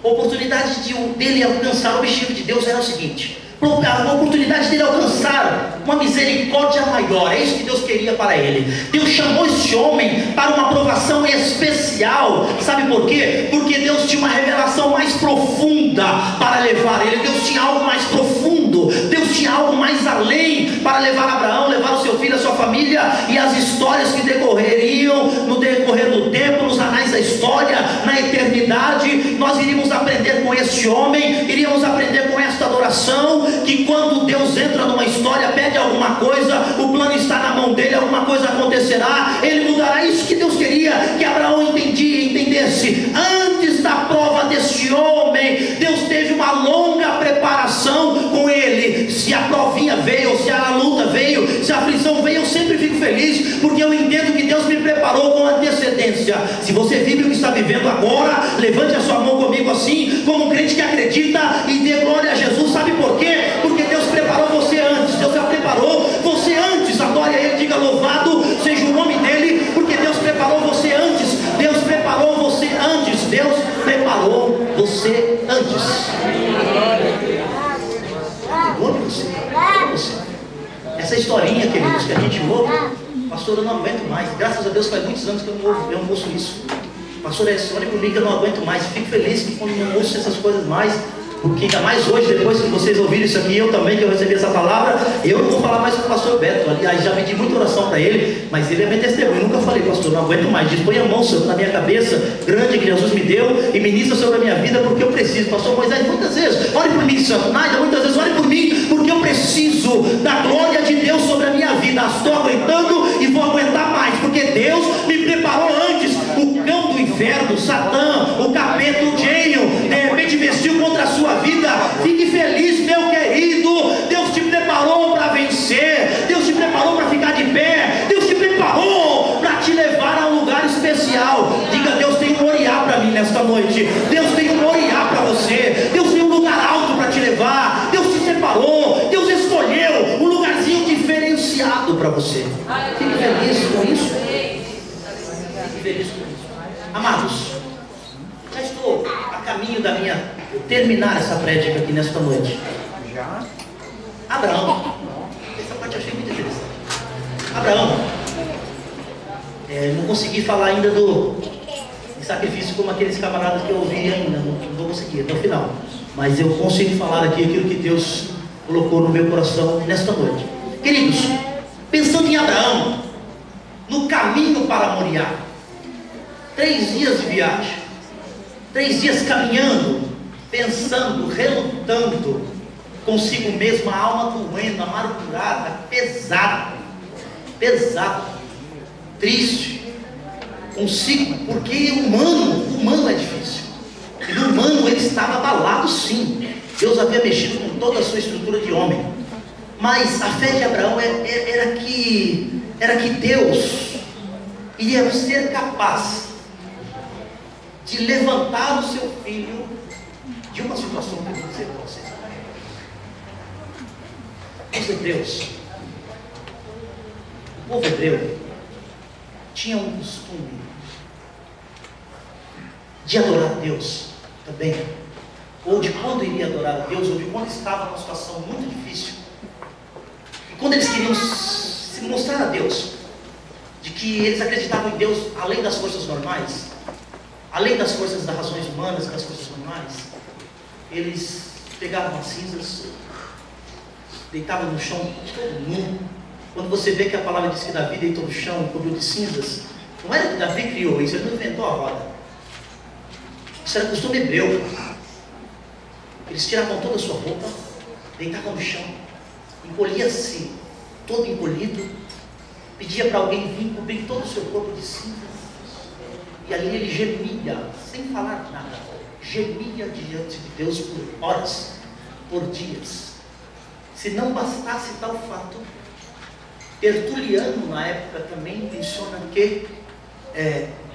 Speaker 1: A oportunidade dele alcançar o objetivo de Deus era o seguinte: a oportunidade dele alcançar uma misericórdia maior. É isso que Deus queria para ele. Deus chamou esse homem para uma aprovação especial. Sabe por quê? Porque Deus tinha uma revelação mais profunda para levar ele. Deus tinha algo mais profundo, Deus tinha algo mais além para levar Abraão, levar o seu filho, a sua família, e as histórias que decorreriam no decorrer do tempo, nos anais da história, na eternidade. Nós iríamos aprender com com esse homem, iríamos aprender com esta adoração, que quando Deus entra numa história, pede alguma coisa, o plano está na mão dele, alguma coisa acontecerá, ele mudará. Isso que Deus queria que Abraão entendesse. Antes da prova desse homem, Deus teve uma longa preparação com ele. Se a provinha veio, se a luta veio, se a aflição veio, eu sempre fico feliz, porque eu entendo que Deus me preparou com antecedência. Se você vive o que está vivendo agora, levante a sua mão comigo assim, como um crente que acredita, e dê glória a Jesus. Sabe por quê? Porque Deus preparou você antes. Deus já preparou você antes. Adore a Ele, diga louvado seja o nome dEle, porque Deus preparou você antes. Deus preparou você antes. Deus preparou você antes. Você. Essa historinha, queridos, que a gente ouve, pastor, eu não aguento mais. Graças a Deus faz muitos anos que eu não ouço isso. Pastor, é história comigo que eu não aguento mais. Fico feliz que quando não ouço essas coisas mais, porque ainda mais hoje, depois que vocês ouviram isso aqui, eu também, que eu recebi essa palavra, eu não vou falar mais com o pastor Beto. Aliás, já pedi muita oração para ele, mas ele é meu testemunho. Eu nunca falei, pastor, não aguento mais. Dispõe a mão, Senhor, na minha cabeça grande que Jesus me deu e ministra sobre a minha vida, porque eu preciso. Pastor Moisés, muitas vezes, ore por mim, Santo Naida, muitas vezes, ore por mim, porque eu preciso da glória de Deus sobre a minha vida. Estou aguentando e vou aguentar mais, porque Deus me preparou antes. O cão do inferno, Satã, o capeta, o gênio, de repente vestiu contra a sua vida. Fique feliz, meu querido. Deus te preparou para vencer. Deus te preparou para ficar de pé. Deus te preparou para te levar a um lugar especial. Diga: Deus tem um Moriá para mim nesta noite. Deus tem um Moriá para você. Deus tem um lugar alto para te levar. Deus te separou. Deus escolheu um lugarzinho diferenciado para você. Fique feliz com isso. Fique feliz com isso. Amados, já estou a caminho da minha terminar essa prédica aqui nesta noite. Abraão, essa parte eu achei muito interessante. Abraão, não consegui falar ainda do sacrifício como aqueles camaradas que eu ouvi ainda, não vou conseguir até o final, mas eu consigo falar aqui aquilo que Deus colocou no meu coração nesta noite. Queridos, pensando em Abraão, no caminho para Moriá, 3 dias de viagem, 3 dias caminhando, pensando, relutando consigo mesmo, a alma doendo, amargurada, pesado, triste consigo, porque humano é difícil. E no humano ele estava abalado, sim. Deus havia mexido com toda a sua estrutura de homem, mas a fé de Abraão era que Deus iria ser capaz de levantar o seu filho de uma situação que eu vou dizer para vocês. Os hebreus, o povo hebreu tinha um costume de adorar a Deus também, ou de quando iria adorar a Deus, ou de quando estava numa situação muito difícil, e quando eles queriam se mostrar a Deus, de que eles acreditavam em Deus além das forças normais, além das forças das razões humanas, das forças normais, eles pegavam as cinzas, deitavam no chão todo nu. Quando você vê que a palavra diz que Davi deitou no chão, cobriu de cinzas, não era que Davi criou isso, ele não inventou a roda. Isso era costume hebreu. Eles tiravam toda a sua roupa, deitavam no chão, encolhia-se, todo encolhido, pedia para alguém vir cobrir todo o seu corpo de cinzas. E ali ele gemia, sem falar nada, gemia diante de Deus por horas, por dias. Se não bastasse tal fato, Tertuliano na época também menciona que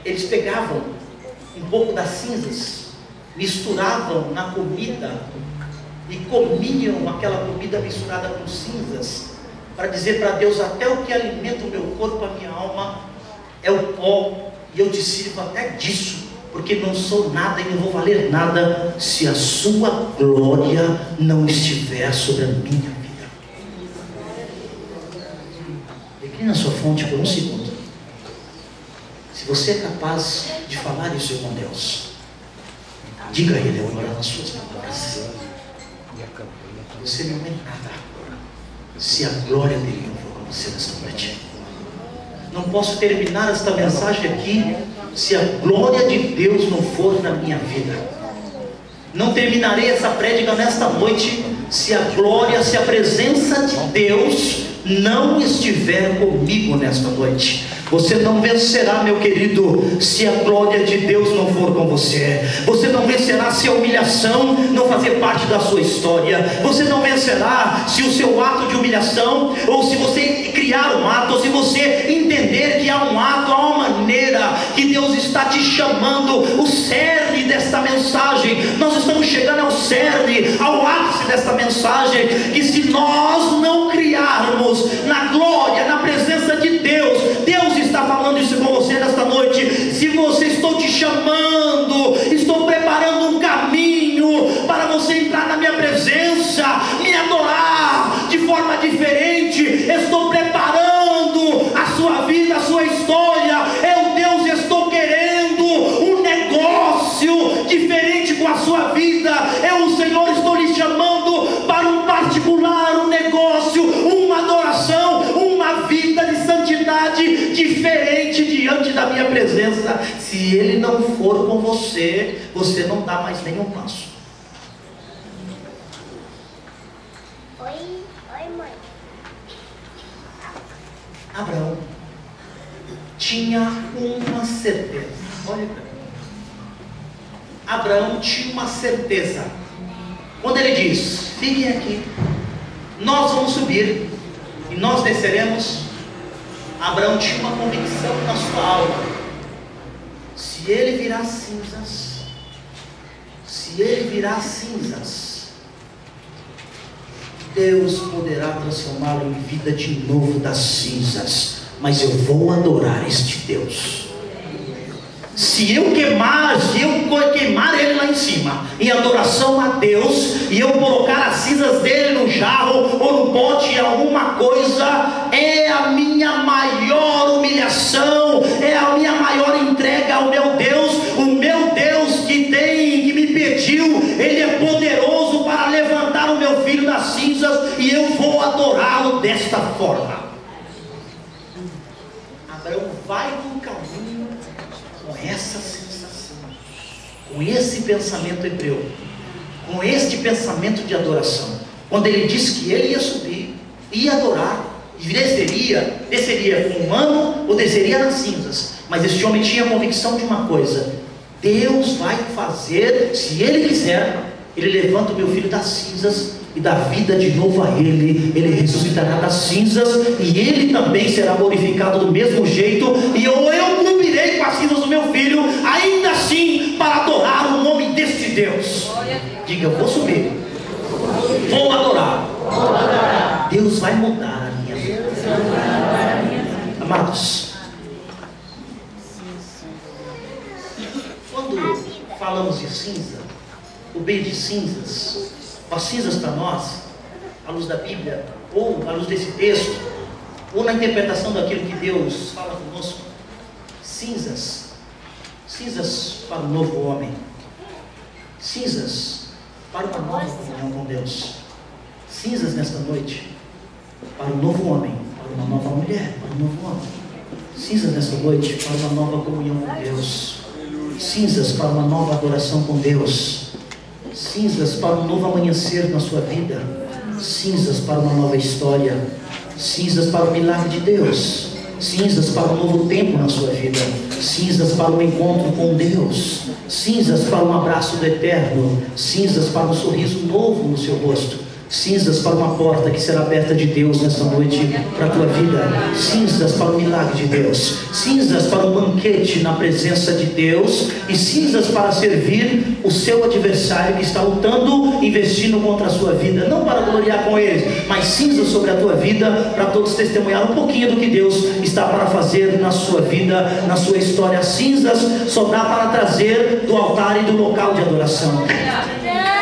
Speaker 1: eles pegavam um pouco das cinzas, misturavam na comida e comiam aquela comida misturada com cinzas, para dizer para Deus: até o que alimenta o meu corpo, a minha alma, é o pó, e eu te sirvo até disso, porque não sou nada e não vou valer nada se a sua glória não estiver sobre a minha vida. Declina a sua fonte por um segundo. Se você é capaz de falar isso com Deus, diga a Ele agora nas suas palavras: você não é nada se a glória dele não for com você nesta noite. Não posso terminar esta mensagem aqui se a glória de Deus não for na minha vida. Não terminarei essa prédica nesta noite se a glória, se a presença de Deus não estiver comigo nesta noite. Você não vencerá, meu querido, se a glória de Deus não for com você. Você não vencerá se a humilhação não fazer parte da sua história. Você não vencerá se o seu ato de humilhação, ou se você criar um ato, ou se você entender que há um ato, há uma maneira que Deus está te chamando. O cerne desta mensagem, nós estamos chegando ao cerne, ao ápice desta mensagem, que se nós não criarmos na glória, na presença de Deus, Deus está falando isso com você nesta noite. Se você, estou te chamando, estou preparando um caminho para você entrar na minha presença, me adorar de forma diferente. Estou preparando a sua vida, a sua história. Eu, Deus, estou querendo um negócio diferente com a sua vida. Eu, o Senhor, estou lhe chamando para um particular, um negócio, uma adoração, uma vida de santidade diferente diante da minha presença. Se Ele não for com você, você não dá mais nenhum passo.
Speaker 2: Oi, mãe.
Speaker 1: Abraão tinha uma certeza. Olha para mim. Abraão tinha uma certeza. Quando ele diz: fiquem aqui, nós vamos subir e nós desceremos. Abraão tinha uma convicção na sua alma: se ele virar cinzas, se ele virar cinzas, Deus poderá transformá-lo em vida de novo das cinzas. Mas eu vou adorar este Deus. Se eu queimar ele lá em cima, em adoração a Deus, e eu colocar as cinzas dele no jarro ou no pote, em alguma coisa, é a minha maior humilhação, é a minha maior entrega ao meu Deus. O meu Deus que me pediu, Ele é poderoso para levantar o meu filho das cinzas, e eu vou adorá-lo desta forma. Abraão vai no caminho com essa sensação, com esse pensamento hebreu, com este pensamento de adoração. Quando ele disse que ele ia subir, ia adorar, e desceria com humano ou desceria nas cinzas, mas este homem tinha a convicção de uma coisa: Deus vai fazer, se Ele quiser, Ele levanta o meu filho das cinzas e dá vida de novo a ele. Ele ressuscitará das cinzas e ele também será glorificado do mesmo jeito, e eu cobrirei com as cinzas do meu filho, ainda assim, para adorar o nome desse Deus. Diga: eu vou subir, vou adorar. Deus vai mudar a minha vida. Amados, quando falamos de cinza, o bem de cinzas, as cinzas para nós, à luz da Bíblia, ou à luz desse texto, ou na interpretação daquilo que Deus fala conosco, cinzas para o novo homem, cinzas para uma nova comunhão com Deus, cinzas nesta noite para um novo homem, para uma nova mulher, para um novo homem, cinzas nesta noite para uma nova comunhão com Deus, cinzas para uma nova adoração com Deus, cinzas para um novo amanhecer na sua vida, cinzas para uma nova história, cinzas para o milagre de Deus, cinzas para um novo tempo na sua vida, cinzas para um encontro com Deus, cinzas para um abraço do Eterno, cinzas para um sorriso novo no seu rosto, cinzas para uma porta que será aberta de Deus nesta noite para a tua vida, cinzas para o milagre de Deus, cinzas para um banquete na presença de Deus, e cinzas para servir o seu adversário que está lutando, investindo contra a sua vida, não para gloriar com eles, mas cinzas sobre a tua vida, para todos testemunhar um pouquinho do que Deus está para fazer na sua vida, na sua história. Cinzas só dá para trazer do altar e do local de adoração,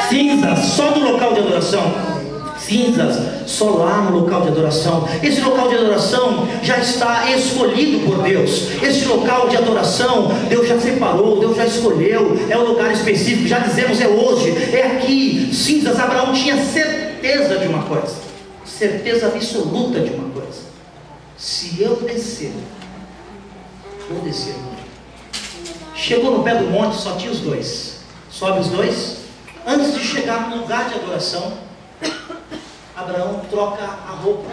Speaker 1: cinzas só do local de adoração, cinzas só lá no local de adoração. Esse local de adoração já está escolhido por Deus. Esse local de adoração Deus já separou, Deus já escolheu. É um lugar específico, já dizemos, é hoje, é aqui. Cinzas, Abraão tinha certeza de uma coisa, certeza absoluta de uma coisa: se eu descer, vou descer. Chegou no pé do monte, só tinha os dois. Sobe os dois, Antes de chegar no lugar de adoração, Abraão troca a roupa,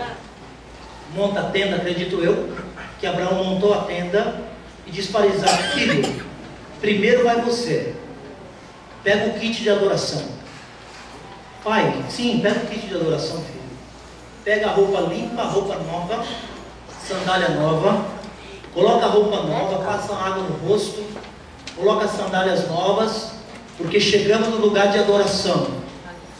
Speaker 1: monta a tenda, acredito eu, que Abraão montou a tenda e diz para Isaac: filho, primeiro vai você, pega o kit de adoração. Pai, sim, pega o kit de adoração, filho. Pega a roupa limpa, a roupa nova, sandália nova, coloca a roupa nova, passa água no rosto, coloca as sandálias novas, porque chegamos no lugar de adoração.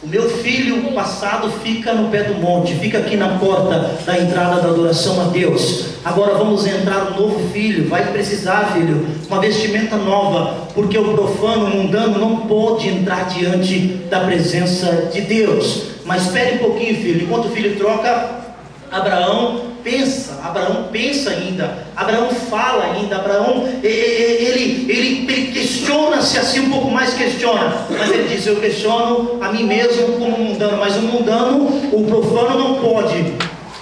Speaker 1: O meu filho passado fica no pé do monte, fica aqui na porta da entrada da adoração a Deus. Agora vamos entrar um novo filho, vai precisar, filho, uma vestimenta nova, porque o profano, o mundano não pode entrar diante da presença de Deus. Mas espere um pouquinho, filho, enquanto o filho troca, Abraão pensa ainda, Abraão fala ainda, Abraão, ele questiona-se assim, um pouco mais questiona, mas ele diz: eu questiono a mim mesmo como mundano, mas o mundano, o profano não pode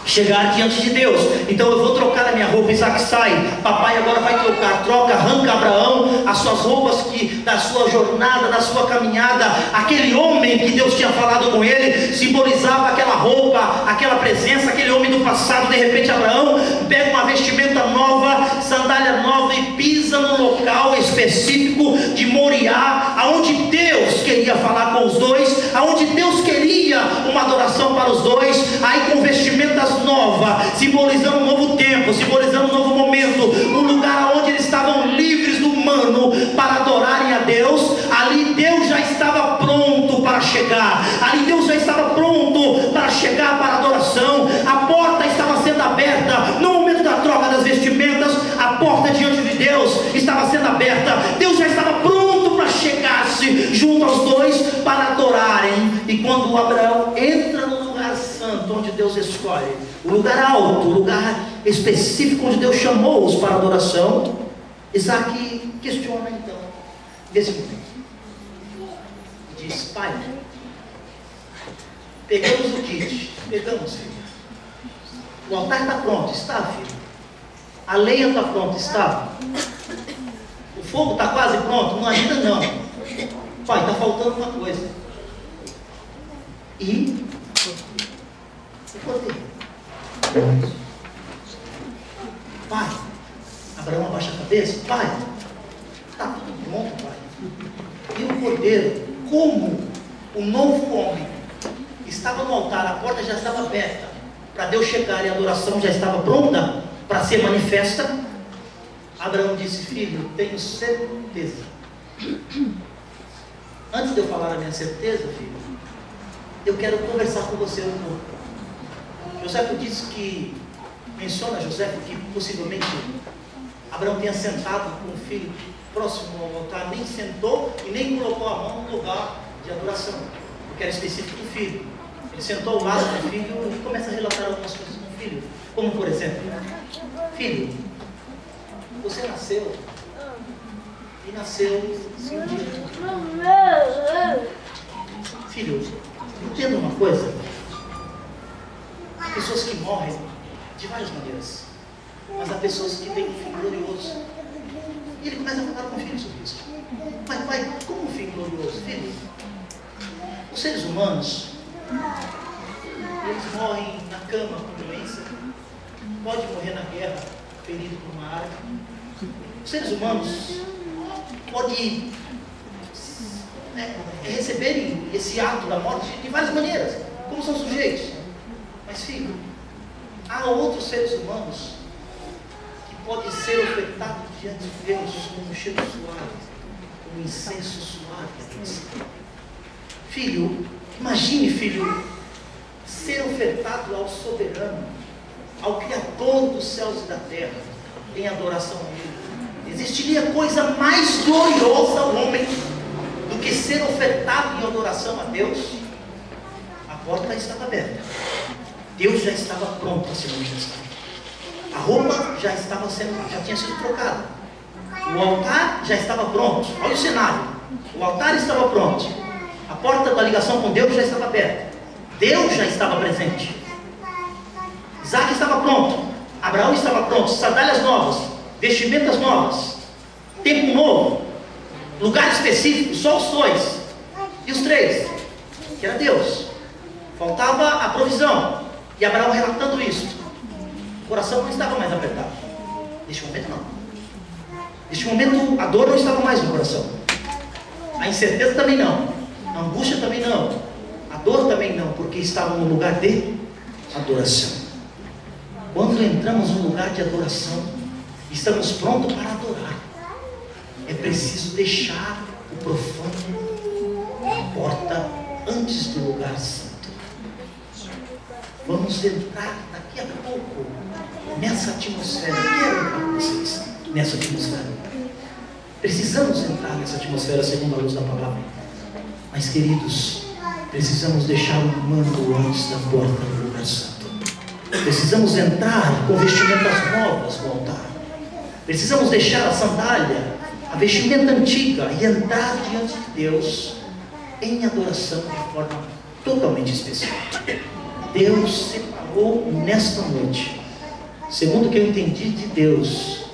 Speaker 1: chegar diante de Deus. Então eu vou trocar a minha roupa. Isaac sai, papai agora vai troca, arranca Abraão as suas roupas da sua jornada, da sua caminhada. Aquele homem que Deus tinha falado com ele, simbolizava aquela roupa, aquela presença, aquele homem do passado. De repente Abraão pega uma vestimenta nova, sandália nova, e pisa no local específico de Moriá, aonde Deus queria falar com os dois, aonde Deus queria uma adoração para os dois. Aí com vestimentas novas, simbolizando um novo tempo, simbolizando um novo momento, um lugar onde eles estavam livres do humano para adorarem a Deus. Ali Deus já estava pronto para chegar, ali Deus já estava pronto para chegar para a adoração. A porta estava sendo aberta no momento da troca das vestimentas. A porta diante de Deus estava sendo aberta, Deus já estava pronto para chegar-se junto aos dois para adorarem. E quando Abraão entra no lugar santo, onde Deus escolhe, o lugar alto, o lugar específico onde Deus chamou-os para adoração, Isaac questiona então, nesse momento, e diz: pai, pegamos o kit, pegamos, filho, o altar está pronto, está, filho, a lenha está pronta, está, o fogo está quase pronto, não ainda não, pai, está faltando uma coisa. E pai, Abraão abaixa a cabeça: pai, está tudo pronto, pai. E o cordeiro, como o novo homem estava no altar, a porta já estava aberta para Deus chegar e a adoração já estava pronta para ser manifesta, Abraão disse: filho, tenho certeza. Antes de eu falar a minha certeza, filho, eu quero conversar com você um pouco. José disse que, menciona José que possivelmente Abraão tenha sentado com o filho próximo ao altar, nem sentou e nem colocou a mão no lugar de adoração, porque era específico do filho. Ele sentou ao lado do filho e começa a relatar algumas coisas com o filho, como por exemplo: filho, você nasceu e nasceu sem um dia. Filho, entenda uma coisa: há pessoas que morrem de várias maneiras, mas há pessoas que têm um fim glorioso. E ele começa a falar com o filho sobre isso. Mas pai, como um fim glorioso? Filho, os seres humanos, eles morrem na cama com doença, pode morrer na guerra, ferido por uma arma. Os seres humanos podem receberem esse ato da morte de várias maneiras, como são sujeitos. Mas filho, há outros seres humanos que podem ser ofertados diante de Deus como um cheiro suave, como um incenso suave. Filho, imagine, filho, ser ofertado ao soberano, ao Criador dos céus e da terra, em adoração a Ele. Existiria coisa mais gloriosa ao homem do que ser ofertado em adoração a Deus? A porta estava aberta, Deus já estava pronto a se manifestar, a roupa já tinha sido trocada, o altar já estava pronto. Olha o cenário: o altar estava pronto, a porta da ligação com Deus já estava aberta, Deus já estava presente, Isaac estava pronto, Abraão estava pronto, sandálias novas, vestimentas novas, tempo novo, lugar específico, só os dois. E os 3, que era Deus. Faltava a provisão. E Abraão relatando isso. O coração não estava mais apertado. Neste momento não. Neste momento a dor não estava mais no coração. A incerteza também não. A angústia também não. A dor também não, porque estava no lugar de adoração. Quando entramos no lugar de adoração, estamos prontos para adorar. É preciso deixar o profano à porta antes do lugar santo. Vamos entrar daqui a pouco nessa atmosfera. Quero entrar com vocês nessa atmosfera. Precisamos entrar nessa atmosfera segundo a luz da palavra. Mas, queridos, precisamos deixar o mando antes da porta do lugar santo. Precisamos entrar com vestimentas novas no altar. Precisamos deixar a sandália, a vestimenta antiga, e entrar diante de Deus em adoração de forma totalmente especial. Deus separou nesta noite, segundo o que eu entendi de Deus,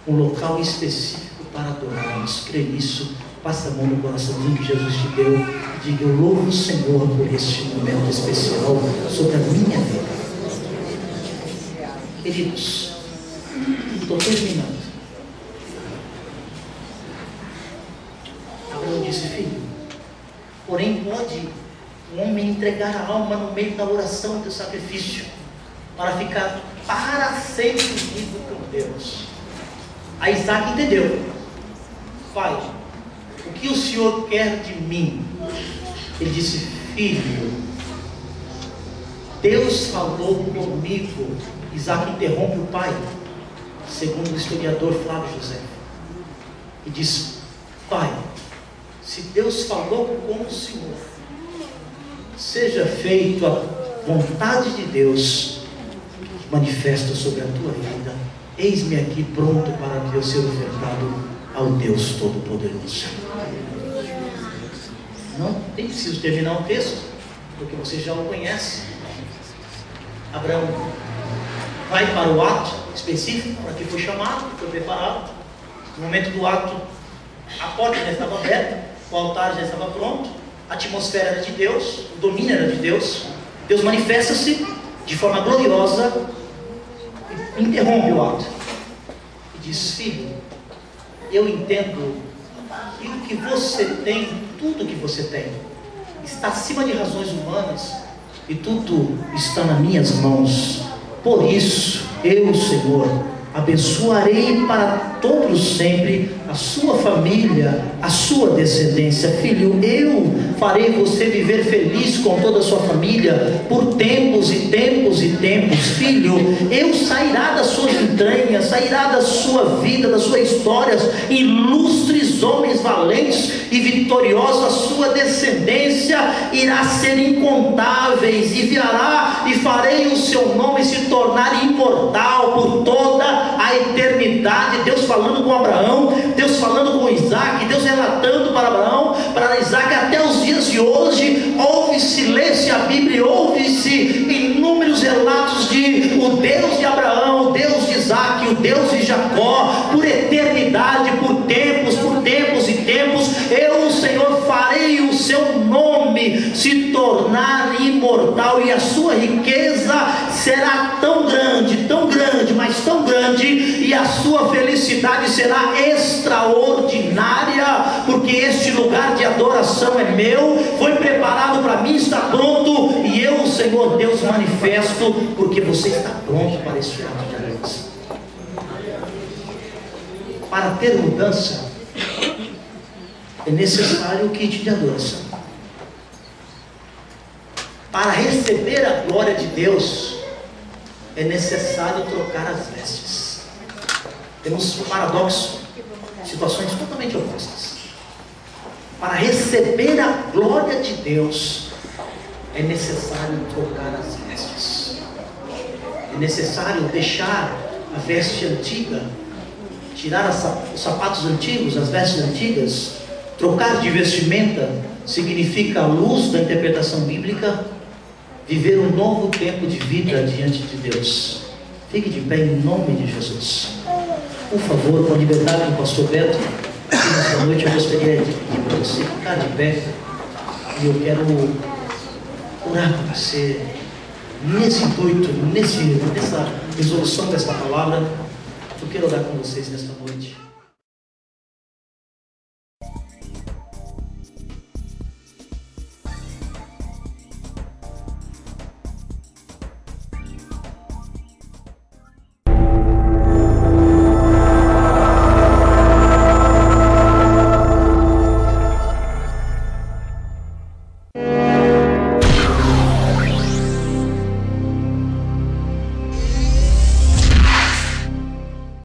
Speaker 1: um local específico para adorarmos. Crê nisso, passa a mão no coraçãozinho que Jesus te deu e diga: eu louvo o Senhor por este momento especial sobre a minha vida. Queridos, estou terminando. Abraão disse: filho, porém pode um homem entregar a alma no meio da oração e do sacrifício, para ficar para sempre unido com Deus. Aí Isaac entendeu: pai, o que o Senhor quer de mim? Ele disse: filho, Deus falou comigo. Isaac interrompe o pai, segundo o historiador Flávio José, e diz: pai, se Deus falou com o Senhor, seja feita a vontade de Deus manifesta sobre a tua vida. Eis-me aqui pronto para Deus ser ofertado ao Deus Todo-Poderoso. Não tem preciso terminar o texto, porque você já o conhece. Abraão vai para o ato específico para que foi chamado, foi preparado. No momento do ato, a porta já estava aberta, o altar já estava pronto, a atmosfera era de Deus, o domínio era de Deus. Deus manifesta-se de forma gloriosa e interrompe o ato e diz: filho, eu entendo que o que você tem, tudo que você tem, está acima de razões humanas e tudo está nas minhas mãos. Por isso, eu, Senhor, abençoarei para todos sempre a sua família, a sua descendência. Filho, eu farei você viver feliz com toda a sua família por tempos e tempos e tempos. Filho, eu sairá das suas entranhas, sairá da sua vida, da sua história, ilustres homens valentes e vitoriosos. A sua descendência irá ser incontáveis, e virá e farei o seu nome se tornar imortal por toda a eternidade. Deus falando com Abraão, Deus falando com Isaac, Deus relatando para Abraão, para Isaac. Até os dias de hoje ouve-se, lê-se a Bíblia, ouve-se inúmeros relatos de o Deus de Abraão, o Deus de Isaac, o Deus de Jacó, por eternidade, por tempos e tempos. Eu, o Senhor, farei o seu nome se tornar imortal, e a sua riqueza será tão grande, mas tão grande, e a sua felicidade será extraordinária, porque este lugar de adoração é meu, foi preparado para mim, está pronto, e eu, o Senhor Deus, manifesto, porque você está pronto para este ato de adoração. Para ter mudança, é necessário o kit de adoração. Para receber a glória de Deus, é necessário trocar as vestes. Temos um paradoxo, situações totalmente opostas. Para receber a glória de Deus, é necessário trocar as vestes. É necessário deixar a veste antiga, tirar os sapatos antigos, as vestes antigas. Trocar de vestimenta significa, à luz da interpretação bíblica, viver um novo tempo de vida diante de Deus. Fique de pé em nome de Jesus. Por favor, com a liberdade do pastor Beto, nessa noite eu gostaria de pedir para você ficar de pé. E eu quero orar com você nesse intuito, nessa resolução desta palavra. Eu quero orar com vocês nesta noite.